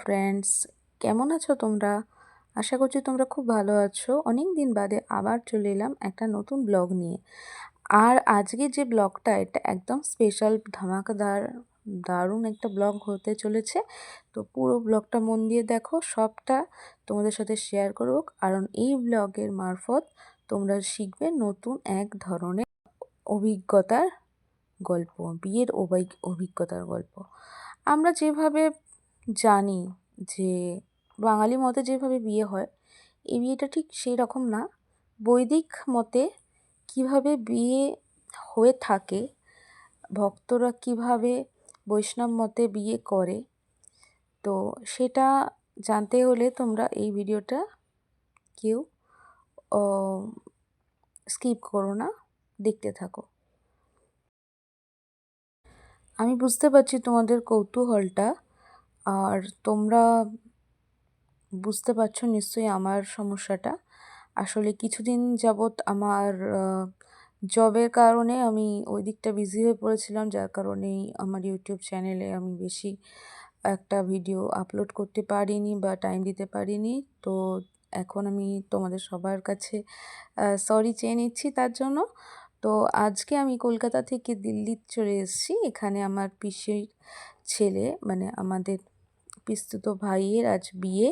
Friends, কেমন আছো তোমরা? আশা করছি তোমরা খুব ভালো আছো। অনেক দিন বাদে আবার চলে এলাম একটা নতুন ব্লগ নিয়ে। আর আজকে যে ব্লগটা, এটা একদম স্পেশাল, ধামাকাদার, দারুণ একটা ব্লগ হতে চলেছে। তো পুরো ব্লগটা মন দিয়ে দেখো, সবটা তোমাদের সাথে শেয়ার করব। কারণ এই ব্লগের মারফত তোমরা শিখবে নতুন এক ধরনের অভিজ্ঞতার গল্প, বিয়ের অভিজ্ঞতার গল্প। আমরা যেভাবে জানি যে বাঙালি মতে যেভাবে বিয়ে হয়, এই বিয়েটা ঠিক সেই রকম না। বৈদিক মতে কিভাবে বিয়ে হয়ে থাকে, ভক্তরা কিভাবে বৈষ্ণব মতে বিয়ে করে, তো সেটা জানতে হলে তোমরা এই ভিডিওটা কেউ স্কিপ করো না, দেখতে থাকো। আমি বুঝতে পারছি তোমাদের কৌতূহলটা, আর তোমরা বুঝতে পারছো নিশ্চয়ই আমার সমস্যাটা। আসলে কিছুদিন যাবৎ আমার জবের কারণে আমি ওই দিকটা বিজি হয়ে পড়েছিলাম, যার কারণেই আমার ইউটিউব চ্যানেলে আমি বেশি একটা ভিডিও আপলোড করতে পারিনি বা টাইম দিতে পারিনি। তো এখন আমি তোমাদের সবার কাছে সরি চেয়ে নিচ্ছি তার জন্য। তো আজকে আমি কলকাতা থেকে দিল্লি চলে এসেছি। এখানে আমার পিসির ছেলে, মানে আমাদের পিসতুত ভাইয়ের আজ বিয়ে।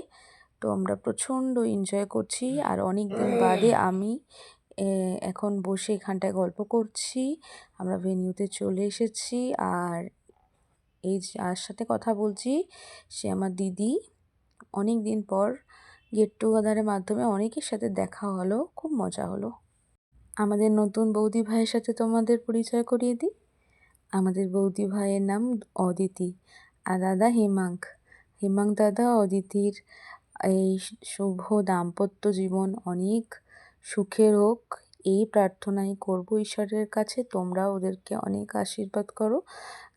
তো আমরা প্রচণ্ড এনজয় করছি। আর অনেক দিন বাদে আমি এখন বসে এখানটায় গল্প করছি। আমরা ভেন্যুতে চলে এসেছি। আর এই যার সাথে কথা বলছি সে আমার দিদি। অনেক দিন পর গেট টুগেদারের মাধ্যমে অনেকের সাথে দেখা হলো, খুব মজা হলো। আমাদের নতুন বৌদি ভাইয়ের সাথে তোমাদের পরিচয় করিয়ে দিই। আমাদের বৌদি ভাইয়ের নাম অদিতি, আর দাদা হেমাঙ্ক। হেমাঙ্ক দাদা অদিতির এই শুভ দাম্পত্য জীবন অনেক সুখের হোক, এই প্রার্থনাই করব ঈশ্বরের কাছে। তোমরা ওদেরকে অনেক আশীর্বাদ করো,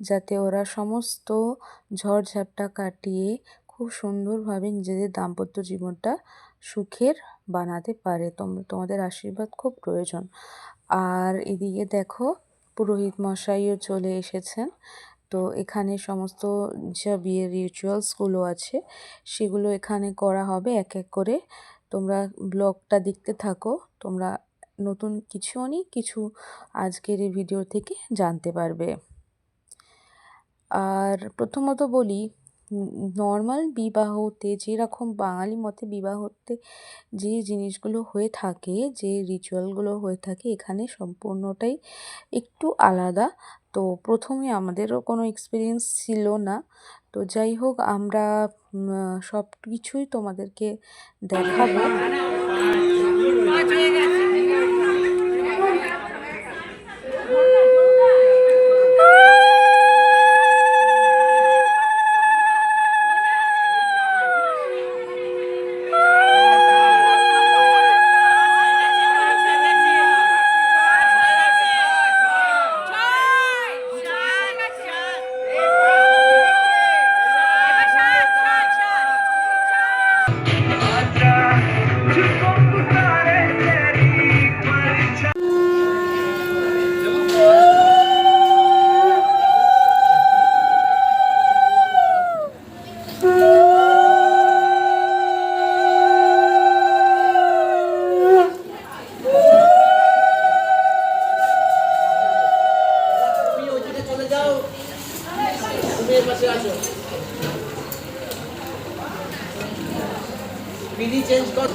যাতে ওরা সমস্ত ঝড়ঝাপটা কাটিয়ে খুব সুন্দরভাবে নিজেদের দাম্পত্য জীবনটা সুখের বানাতে পারে। তোমাদের আশীর্বাদ খুব প্রয়োজন। আর এদিকে দেখো, পুরোহিত মশাইও চলে এসেছেন। তো এখানে সমস্ত যা বিয়ের রিচুয়ালসগুলো আছে সেগুলো এখানে করা হবে এক এক করে। তোমরা ব্লগটা দেখতে থাকো, তোমরা নতুন কিছু অনেক কিছু আজকের এই ভিডিও থেকে জানতে পারবে। আর প্রথমত বলি, নর্মাল বিবাহতে যেরকম বাঙালি মতে বিবাহতে যে জিনিসগুলো হয়ে থাকে, যে রিচুয়ালগুলো হয়ে থাকে, এখানে সম্পূর্ণটাই একটু আলাদা। তো প্রথমে আমাদেরও কোনো এক্সপিরিয়েন্স ছিল না। তো যাই হোক, আমরা সব কিছুই তোমাদেরকে দেখাবো। चेंज कर